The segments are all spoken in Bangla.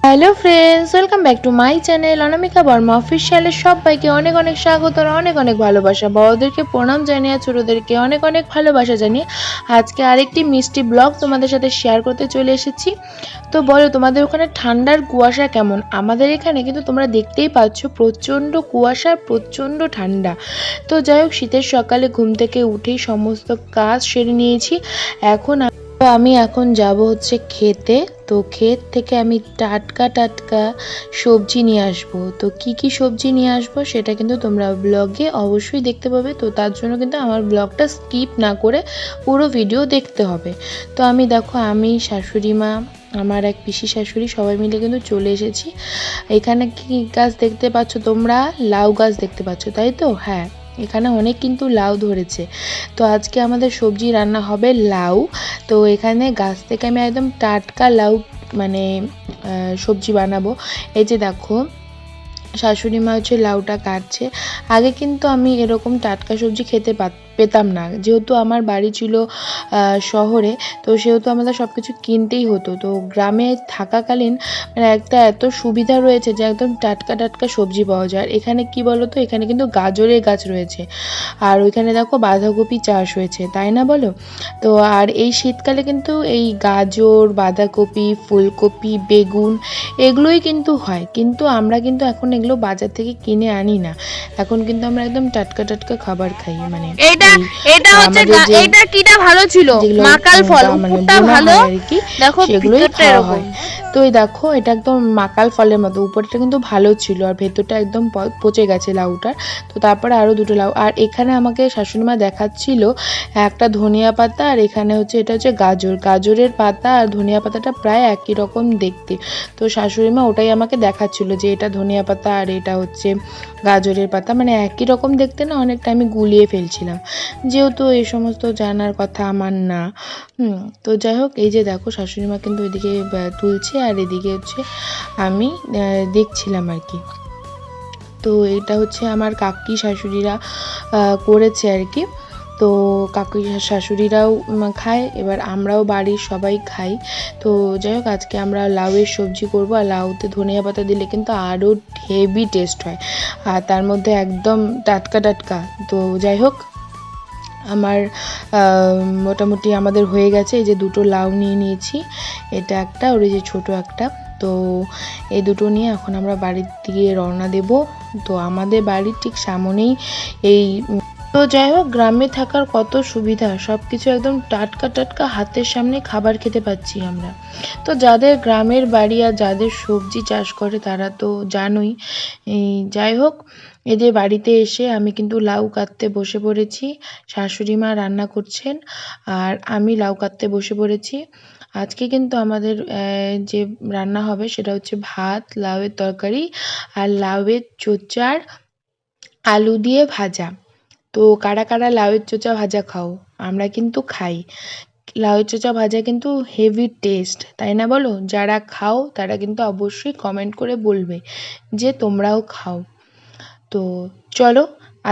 Hello friends, welcome back to my channel Anamika Verma অফিসিয়ালের সবাইকে অনেক অনেক স্বাগত আর অনেক অনেক ভালোবাসা। বড়দেরকে প্রণাম জানিয়ে ছোটদেরকে অনেক অনেক ভালোবাসা জানিয়ে আজকে আরেকটি মিষ্টি ব্লগ তোমাদের সাথে শেয়ার করতে চলে এসেছি। তো বলো, তোমাদের ওখানে ঠান্ডার কুয়াশা কেমন? আমাদের এখানে কিন্তু তোমরা দেখতেই পাচ্ছ প্রচণ্ড কুয়াশা, প্রচণ্ড ঠান্ডা। তো যাই হোক, শীতের সকালে ঘুম থেকে উঠেই সমস্ত কাজ সেরে নিয়েছি। আমি এখন যাব হচ্ছে খেতে। তো ক্ষেত থেকে আমি টাটকা টাটকা সবজি নিয়ে আসবো। তো কি কি সবজি নিয়ে আসবো সেটা কিন্তু তোমরা ব্লগে অবশ্যই দেখতে পাবে। তো তার জন্য কিন্তু আমার ব্লগটা স্কিপ না করে পুরো ভিডিও দেখতে হবে। তো আমি শাশুড়ি মা, আমার এক পিসি শাশুড়ি সবাই মিলে কিন্তু চলে এসেছি। এখানে কি গাছ দেখতে পাচ্ছ তোমরা? লাউ গাছ দেখতে পাচ্ছ, তাই তো? হ্যাঁ, এখানে অনেক কিন্তু লাউ ধরেছে। তো আজকে আমাদের সবজি রান্না হবে লাউ। তো এখানে গাছ থেকে আমি একদম টাটকা লাউ মানে সবজি বানাবো। এই যে দেখো, শাশুড়ি মা হচ্ছে লাউটা কাটছে। আগে কিন্তু আমি এরকম টাটকা সবজি খেতে পেতাম না, যেহেতু আমার বাড়ি ছিল শহরে। তো সেহেতু আমাদের সব কিছু কিনতেই হতো। তো গ্রামে থাকাকালীন মানে একটা এত সুবিধা রয়েছে যে একদম টাটকা টাটকা সবজি পাওয়া যায়। আর এখানে কি বলো তো, এখানে কিন্তু গাজরের গাছ রয়েছে, আর ওইখানে দেখো বাঁধাকপি চাষ হয়েছে, তাই না বলো? তো আর এই শীতকালে কিন্তু এই গাজর, বাঁধাকপি, ফুলকপি, বেগুন এগুলোই কিন্তু হয়। কিন্তু আমরা কিন্তু এখন এগুলো বাজার থেকে কিনে আনি না। এখন কিন্তু আমরা একদম টাটকা টাটকা খাবার খাই। মানে এটা এই এটা হচ্ছে আমাদের যে এটা কিটা ভালো ছিল, যেগুলো মাকাল ফল মানে উপরটা বোনা ভালো। হয় আর কি, দেখো সেগুলোই ভিতরটা খাওয়া এরকম। হয়। তো এই দেখো, এটা একদম মাকাল ফলের মতো, উপরটা কিন্তু ভালো ছিল আর ভেতরটা একদম পচে গেছে লাউটার। তো তারপরে আরও দুটো লাউ। আর এখানে আমাকে শাশুড়িমা দেখাচ্ছিল একটা ধনিয়া পাতা, আর এখানে হচ্ছে এটা হচ্ছে গাজর। গাজরের পাতা আর ধনিয়া পাতাটা প্রায় একই রকম দেখতে। তো শাশুড়িমা ওটাই আমাকে দেখাচ্ছিল যে এটা ধনিয়া পাতা আর এটা হচ্ছে গাজরের পাতা, মানে একই রকম দেখতে না, অনেকটা আমি গুলিয়ে ফেলছিলাম, যেহেতু এই সমস্ত জানার কথা আমার না। তো যাই হোক, এই যে দেখো শাশুড়িমা কিন্তু ওইদিকে তুলছে আর এদিকে হচ্ছে আমি দেখছিলাম আর কি। তো এটা হচ্ছে আমার কাকি শাশুড়িরা করেছে আর কি। তো কাকি শাশুড়িরাও খায়, এবার আমরাও বাড়ির সবাই খাই। তো যাই হোক, আজকে আমরা লাউয়ের সবজি করব, আর লাউতে ধনিয়া পাতা দিলে কিন্তু আরও হেভি টেস্ট হয়, আর তার মধ্যে একদম টাটকা টাটকা। তো যাই হোক, আমার মোটামুটি আমাদের হয়ে গেছে। এই যে দুটো লাউ নিয়ে নিয়েছি, এটা একটা, ওর এই যে ছোটো একটা। তো এই দুটো নিয়ে এখন আমরা বাড়ির দিকে রওনা দেব। তো আমাদের বাড়ির ঠিক সামনেই এই। তো যাই হোক, গ্রামে থাকার কত সুবিধা, সব কিছু একদম টাটকা টাটকা হাতের সামনে খাবার খেতে পাচ্ছি আমরা। তো যাদের গ্রামের বাড়ি আর যাদের সবজি চাষ করে তারা তো জানোই। যাই হোক, এদের বাড়িতে এসে আমি কিন্তু লাউ কাটতে বসে পড়েছি। শাশুড়ি মা রান্না করছেন আর আমি লাউ কাটতে বসে পড়েছি। আজকে কিন্তু আমাদের যে রান্না হবে সেটা হচ্ছে ভাত, লাউয়ের তরকারি আর লাউয়ের চোচার আলু দিয়ে ভাজা। তো কারা কারা লাউয়ের চোচা ভাজা খাও? আমরা কিন্তু খাই। লাউয়ের চোচা ভাজা কিন্তু হেভি টেস্ট, তাই না বলো? যারা খাও তারা কিন্তু অবশ্যই কমেন্ট করে বলবে যে তোমরাও খাও। তো চলো,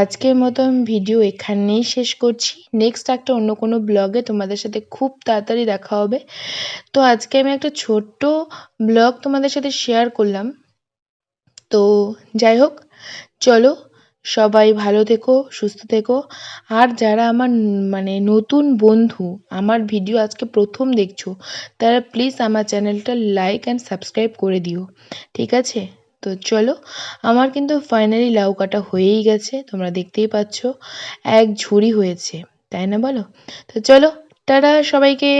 আজকের মতন ভিডিও এখানেই শেষ করছি। নেক্সট একটা অন্য কোনো ব্লগে তোমাদের সাথে খুব তাড়াতাড়ি দেখা হবে। তো আজকে আমি একটা ছোট্ট ব্লগ তোমাদের সাথে শেয়ার করলাম। তো যাই হোক, চলো, সবাই ভালো থেকো, সুস্থ থেকো। আর যারা আমার মানে নতুন বন্ধু, আমার ভিডিও আজকে প্রথম দেখছো, তারা প্লিজ আমার চ্যানেলটা লাইক অ্যান্ড সাবস্ক্রাইব করে দিও, ঠিক আছে? তো চলো, আমার কিন্তু ফাইনালি লাউ কাটা হয়েই গেছে, তোমরা দেখতেই পাচ্ছ এক ঝুড়ি হয়েছে, তাই না বলো? তো চলো, টাটা সবাইকে।